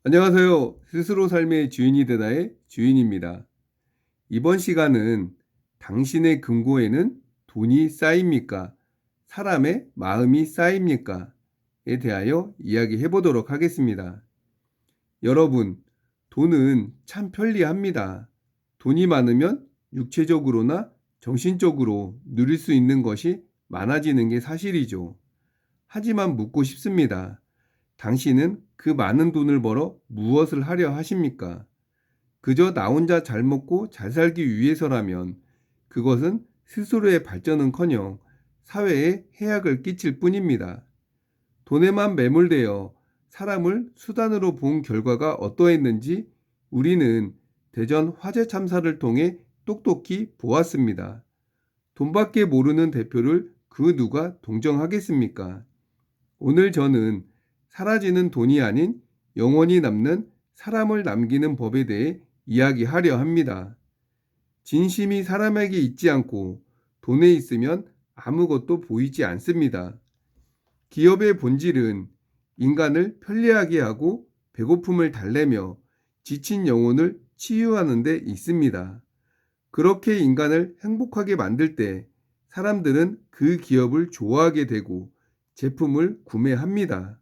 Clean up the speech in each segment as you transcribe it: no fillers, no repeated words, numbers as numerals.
안녕하세요. 스스로 삶의 주인이 되다의 주인입니다. 이번 시간은 당신의 금고에는 돈이 쌓입니까? 사람의 마음이 쌓입니까? 에 대하여 이야기해 보도록 하겠습니다. 여러분, 돈은 참 편리합니다. 돈이 많으면 육체적으로나 정신적으로 누릴 수 있는 것이 많아지는 게 사실이죠. 하지만 묻고 싶습니다. 당신은 그 많은 돈을 벌어 무엇을 하려 하십니까? 그저 나 혼자 잘 먹고 잘 살기 위해서라면 그것은 스스로의 발전은커녕 사회에 해악을 끼칠 뿐입니다. 돈에만 매몰되어 사람을 수단으로 본 결과가 어떠했는지 우리는 대전 화재 참사를 통해 똑똑히 보았습니다. 돈밖에 모르는 대표를 그 누가 동정하겠습니까? 오늘 저는 사라지는 돈이 아닌 영원히 남는 사람을 남기는 법에 대해 이야기하려 합니다. 진심이 사람에게 있지 않고 돈에 있으면 아무것도 보이지 않습니다. 기업의 본질은 인간을 편리하게 하고 배고픔을 달래며 지친 영혼을 치유하는 데 있습니다. 그렇게 인간을 행복하게 만들 때 사람들은 그 기업을 좋아하게 되고 제품을 구매합니다.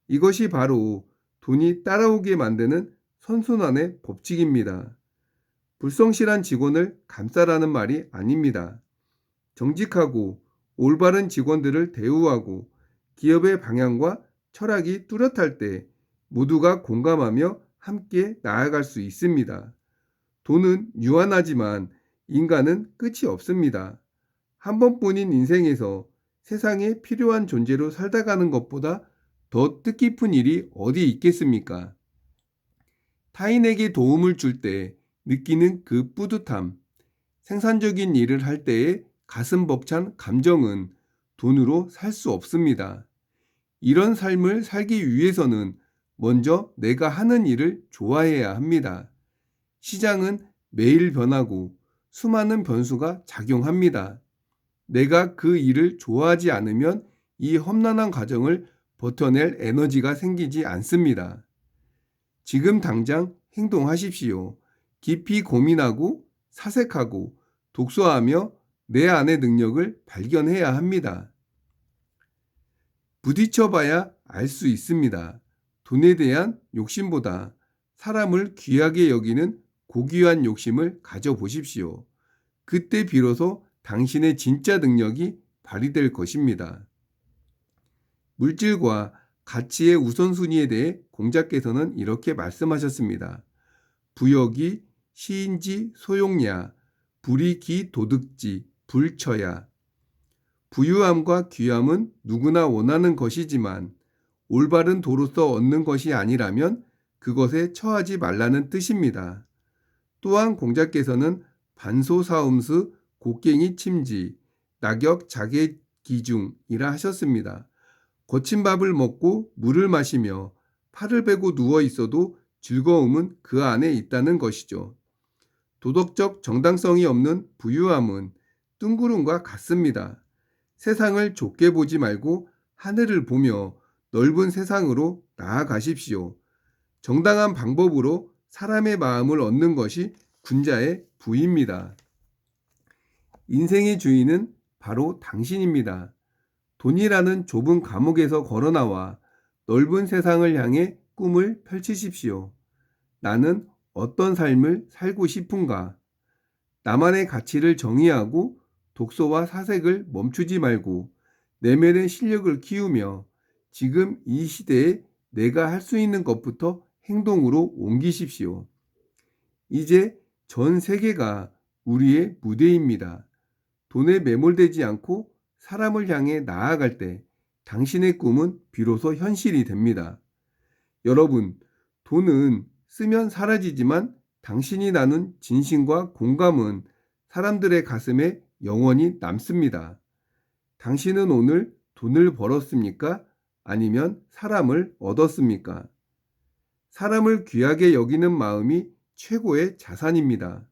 이것이 바로 돈이 따라오게 만드는 선순환의 법칙입니다. 불성실한 직원을 감싸라는 말이 아닙니다. 정직하고 올바른 직원들을 대우하고 기업의 방향과 철학이 뚜렷할 때 모두가 공감하며 함께 나아갈 수 있습니다. 돈은 유한하지만 인간은 끝이 없습니다. 한 번뿐인 인생에서 세상에 필요한 존재로 살다 가는 것보다 더 뜻깊은 일이 어디 있겠습니까? 타인에게 도움을 줄 때 느끼는 그 뿌듯함, 생산적인 일을 할 때의 가슴 벅찬 감정은 돈으로 살 수 없습니다. 이런 삶을 살기 위해서는 먼저 내가 하는 일을 좋아해야 합니다. 시장은 매일 변하고 수많은 변수가 작용합니다. 내가 그 일을 좋아하지 않으면 이 험난한 과정을 버텨낼 에너지가 생기지 않습니다. 지금 당장 행동하십시오. 깊이 고민하고 사색하고 독서하며 내 안의 능력을 발견해야 합니다. 부딪혀봐야 알 수 있습니다. 돈에 대한 욕심보다 사람을 귀하게 여기는 고귀한 욕심을 가져보십시오. 그때 비로소 당신의 진짜 능력이 발휘될 것입니다. 물질과 가치의 우선순위에 대해 공자께서는 이렇게 말씀하셨습니다. 부역이 시인지 소용냐, 불이 기 도득지, 불처야. 부유함과 귀함은 누구나 원하는 것이지만 올바른 도로서 얻는 것이 아니라면 그것에 처하지 말라는 뜻입니다. 또한 공자께서는 반소사음수 곡괭이 침지, 낙엽 자개 기중이라 하셨습니다. 거친 밥을 먹고 물을 마시며 팔을 베고 누워 있어도 즐거움은 그 안에 있다는 것이죠. 도덕적 정당성이 없는 부유함은 뜬구름과 같습니다. 세상을 좁게 보지 말고 하늘을 보며 넓은 세상으로 나아가십시오. 정당한 방법으로 사람의 마음을 얻는 것이 군자의 부입니다. 인생의 주인은 바로 당신입니다. 돈이라는 좁은 감옥에서 걸어나와 넓은 세상을 향해 꿈을 펼치십시오. 나는 어떤 삶을 살고 싶은가? 나만의 가치를 정의하고 독서와 사색을 멈추지 말고 내면의 실력을 키우며 지금 이 시대에 내가 할 수 있는 것부터 행동으로 옮기십시오. 이제 전 세계가 우리의 무대입니다. 돈에 매몰되지 않고 사람을 향해 나아갈 때 당신의 꿈은 비로소 현실이 됩니다. 여러분, 돈은 쓰면 사라지지만 당신이 나눈 진심과 공감은 사람들의 가슴에 영원히 남습니다. 당신은 오늘 돈을 벌었습니까? 아니면 사람을 얻었습니까? 사람을 귀하게 여기는 마음이 최고의 자산입니다.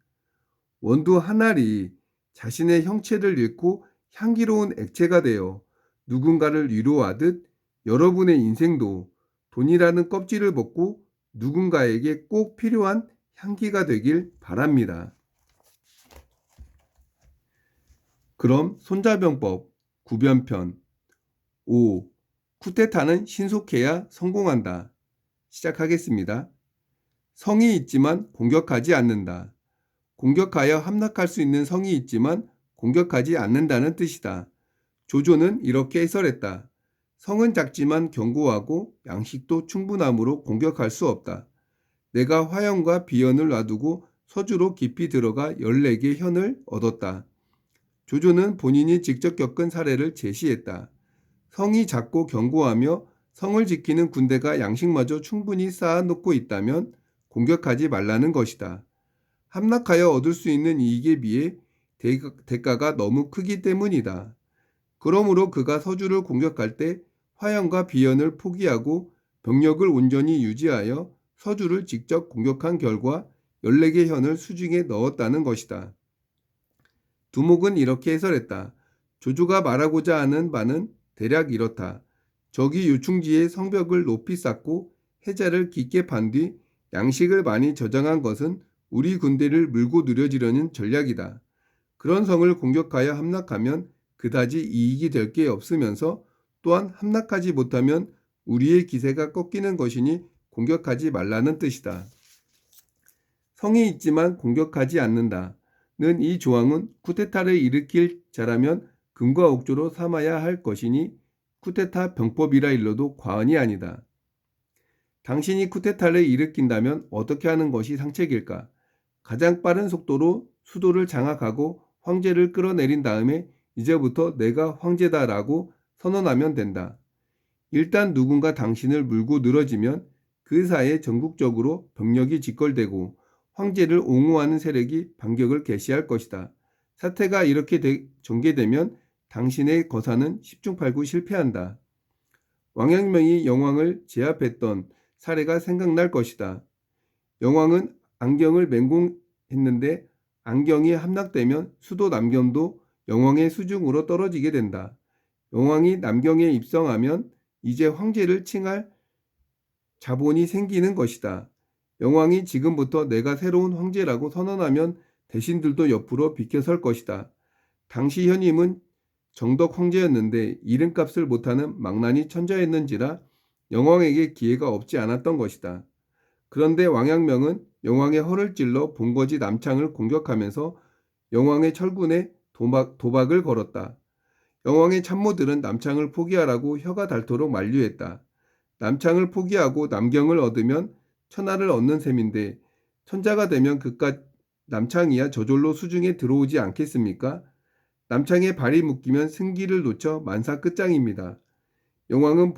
원두 한 알이 자신의 형체를 잃고 향기로운 액체가 되어 누군가를 위로하듯 여러분의 인생도 돈이라는 껍질을 벗고 누군가에게 꼭 필요한 향기가 되길 바랍니다. 그럼 손자병법 구변편 5. 쿠데타는 신속해야 성공한다. 시작하겠습니다. 성이 있지만 공격하지 않는다. 공격하여 함락할 수 있는 성이 있지만 공격하지 않는다는 뜻이다. 조조는 이렇게 해설했다. 성은 작지만 견고하고 양식도 충분함으로 공격할 수 없다. 내가 화연과 비연을 놔두고 서주로 깊이 들어가 14개 현을 얻었다. 조조는 본인이 직접 겪은 사례를 제시했다. 성이 작고 견고하며 성을 지키는 군대가 양식마저 충분히 쌓아놓고 있다면 공격하지 말라는 것이다. 함락하여 얻을 수 있는 이익에 비해 대가가 너무 크기 때문이다. 그러므로 그가 서주를 공격할 때 화연과 비연을 포기하고 병력을 온전히 유지하여 서주를 직접 공격한 결과 14개 현을 수중에 넣었다는 것이다. 두목은 이렇게 해설했다. 조조가 말하고자 하는 바는 대략 이렇다. 적이 유충지에 성벽을 높이 쌓고 해자를 깊게 판 뒤 양식을 많이 저장한 것은 우리 군대를 물고 늘어지려는 전략이다. 그런 성을 공격하여 함락하면 그다지 이익이 될 게 없으면서 또한 함락하지 못하면 우리의 기세가 꺾이는 것이니 공격하지 말라는 뜻이다. 성이 있지만 공격하지 않는다. 는 이 조항은 쿠데타를 일으킬 자라면 금과 옥조로 삼아야 할 것이니 쿠데타 병법이라 일러도 과언이 아니다. 당신이 쿠데타를 일으킨다면 어떻게 하는 것이 상책일까? 가장 빠른 속도로 수도를 장악하고 황제를 끌어내린 다음에 이제부터 내가 황제다라고 선언하면 된다. 일단 누군가 당신을 물고 늘어지면 그 사이에 전국적으로 병력이 직걸되고 황제를 옹호하는 세력이 반격을 개시할 것이다. 사태가 이렇게 전개되면 당신의 거사는 10중8구 실패한다. 왕양명이 영왕을 제압했던 사례가 생각날 것이다. 영왕은 안경을 맹공했는데 안경이 함락되면 수도 남경도 영왕의 수중으로 떨어지게 된다. 영왕이 남경에 입성하면 이제 황제를 칭할 자본이 생기는 것이다. 영왕이 지금부터 내가 새로운 황제라고 선언하면 대신들도 옆으로 비켜설 것이다. 당시 현임은 정덕 황제였는데 이름값을 못하는 망나니 천자였는지라 영왕에게 기회가 없지 않았던 것이다. 그런데 왕양명은 영왕의 허를 찔러 본거지 남창을 공격하면서 영왕의 철군에 도박을 걸었다. 영왕의 참모들은 남창을 포기하라고 혀가 닳도록 만류했다. 남창을 포기하고 남경을 얻으면 천하를 얻는 셈인데 천자가 되면 그깟 남창이야 저절로 수중에 들어오지 않겠습니까? 남창에 발이 묶이면 승기를 놓쳐 만사 끝장입니다. 영왕은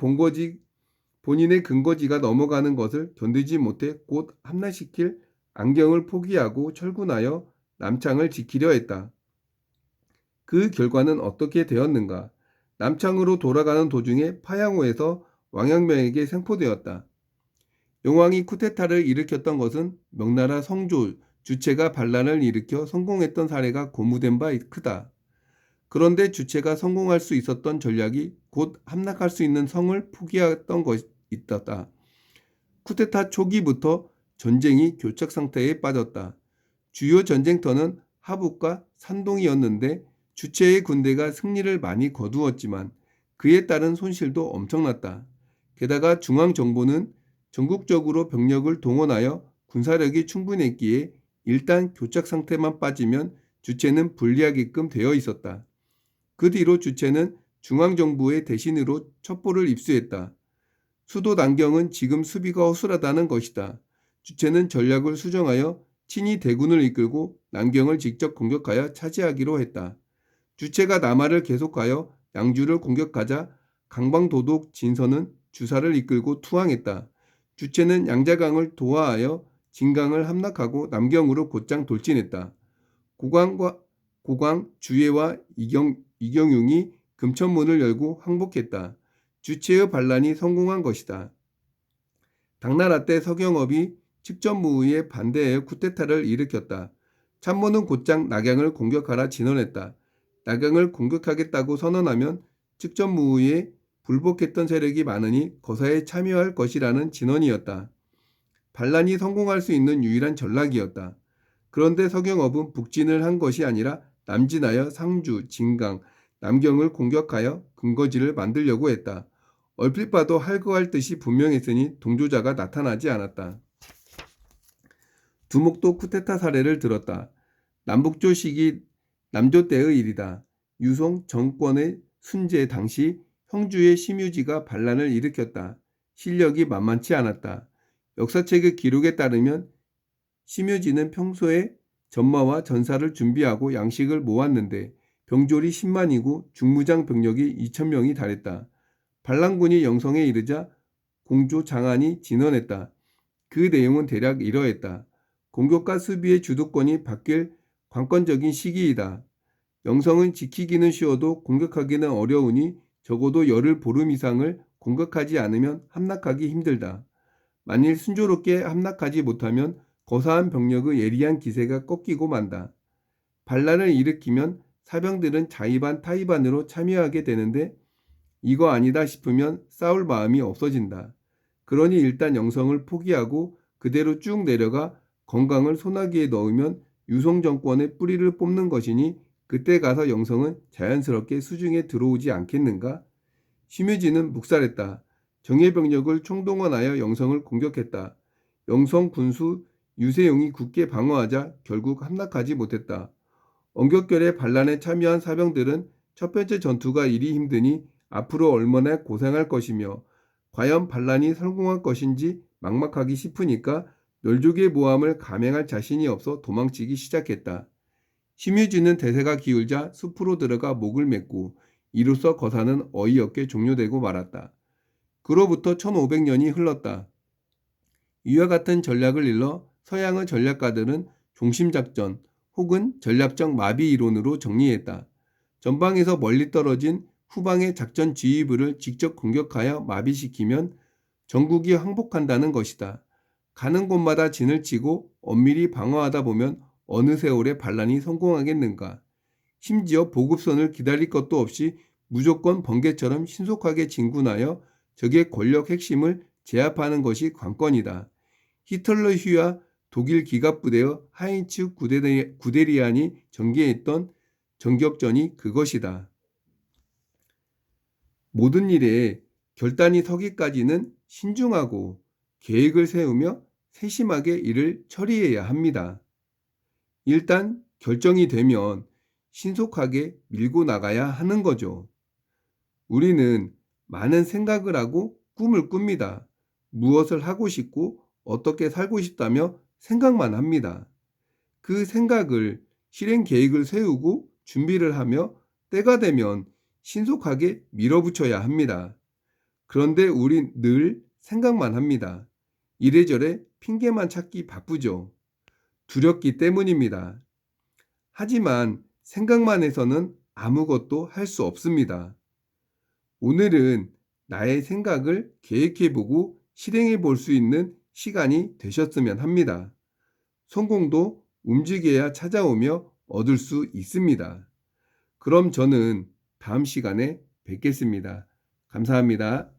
본인의 근거지가 넘어가는 것을 견디지 못해 곧 함락시킬 안경을 포기하고 철군하여 남창을 지키려 했다. 그 결과는 어떻게 되었는가? 남창으로 돌아가는 도중에 파양호에서 왕양명에게 생포되었다. 영왕이 쿠데타를 일으켰던 것은 명나라 성조 주체가 반란을 일으켜 성공했던 사례가 고무된 바 크다. 그런데 주체가 성공할 수 있었던 전략이 곧 함락할 수 있는 성을 포기했던 것이 있었다. 쿠데타 초기부터 전쟁이 교착 상태에 빠졌다. 주요 전쟁터는 하북과 산동이었는데 주체의 군대가 승리를 많이 거두었지만 그에 따른 손실도 엄청났다. 게다가 중앙정부는 전국적으로 병력을 동원하여 군사력이 충분했기에 일단 교착 상태만 빠지면 주체는 불리하게끔 되어 있었다. 그 뒤로 주체는 중앙정부의 대신으로 첩보를 입수했다. 수도 남경은 지금 수비가 허술하다는 것이다. 주체는 전략을 수정하여 친히 대군을 이끌고 남경을 직접 공격하여 차지하기로 했다. 주체가 남하를 계속하여 양주를 공격하자 강방도독 진선은 주사를 이끌고 투항했다. 주체는 양자강을 도하하여 진강을 함락하고 남경으로 곧장 돌진했다. 고광 주예와 이경용이 금천문을 열고 항복했다. 주체의 반란이 성공한 것이다. 당나라 때 서경업이 측전무의에 반대하여 쿠데타를 일으켰다. 참모는 곧장 낙양을 공격하라 진언했다. 낙양을 공격하겠다고 선언하면 측전무의에 불복했던 세력이 많으니 거사에 참여할 것이라는 진언이었다. 반란이 성공할 수 있는 유일한 전략이었다. 그런데 서경업은 북진을 한 것이 아니라 남진하여 상주, 진강, 남경을 공격하여 근거지를 만들려고 했다. 얼핏 봐도 할 거 할 듯이 분명했으니 동조자가 나타나지 않았다. 두목도 쿠데타 사례를 들었다. 남북조 시기 남조 때의 일이다. 유송 정권의 순재 당시 형주의 심유지가 반란을 일으켰다. 실력이 만만치 않았다. 역사책의 기록에 따르면 심유지는 평소에 전마와 전사를 준비하고 양식을 모았는데 병졸이 10만이고 중무장 병력이 2,000명이 달했다. 반란군이 영성에 이르자 공조 장안이 진언했다. 그 내용은 대략 이러했다. 공격과 수비의 주도권이 바뀔 관건적인 시기이다. 영성은 지키기는 쉬워도 공격하기는 어려우니 적어도 열흘 보름 이상을 공격하지 않으면 함락하기 힘들다. 만일 순조롭게 함락하지 못하면 거사한 병력의 예리한 기세가 꺾이고 만다. 반란을 일으키면 사병들은 자의반 타의반으로 참여하게 되는데 이거 아니다 싶으면 싸울 마음이 없어진다. 그러니 일단 영성을 포기하고 그대로 쭉 내려가 건강을 소나기에 넣으면 유송 정권의 뿌리를 뽑는 것이니 그때 가서 영성은 자연스럽게 수중에 들어오지 않겠는가? 심유지는 묵살했다. 정예병력을 총동원하여 영성을 공격했다. 영성 군수 유세용이 굳게 방어하자 결국 함락하지 못했다. 언격결에 반란에 참여한 사병들은 첫 번째 전투가 이리 힘드니 앞으로 얼마나 고생할 것이며 과연 반란이 성공할 것인지 막막하기 싶으니까 멸족의 모함을 감행할 자신이 없어 도망치기 시작했다. 심유지는 대세가 기울자 숲으로 들어가 목을 맸고 이로써 거사는 어이없게 종료되고 말았다. 그로부터 1500년이 흘렀다. 이와 같은 전략을 일러 서양의 전략가들은 종심작전 혹은 전략적 마비 이론으로 정리했다. 전방에서 멀리 떨어진 후방의 작전 지휘부를 직접 공격하여 마비시키면 전국이 항복한다는 것이다. 가는 곳마다 진을 치고 엄밀히 방어하다 보면 어느 세월에 반란이 성공하겠는가. 심지어 보급선을 기다릴 것도 없이 무조건 번개처럼 신속하게 진군하여 적의 권력 핵심을 제압하는 것이 관건이다. 히틀러휘와 독일 기갑부대의 하인츠 구데리안이 전개했던 전격전이 그것이다. 모든 일에 결단이 서기까지는 신중하고 계획을 세우며 세심하게 일을 처리해야 합니다. 일단 결정이 되면 신속하게 밀고 나가야 하는 거죠. 우리는 많은 생각을 하고 꿈을 꿉니다. 무엇을 하고 싶고 어떻게 살고 싶다며 생각만 합니다. 그 생각을 실행 계획을 세우고 준비를 하며 때가 되면 신속하게 밀어붙여야 합니다. 그런데 우린 늘 생각만 합니다. 이래저래 핑계만 찾기 바쁘죠. 두렵기 때문입니다. 하지만 생각만 해서는 아무것도 할 수 없습니다. 오늘은 나의 생각을 계획해보고 실행해 볼 수 있는 시간이 되셨으면 합니다. 성공도 움직여야 찾아오며 얻을 수 있습니다. 그럼 저는 다음 시간에 뵙겠습니다. 감사합니다.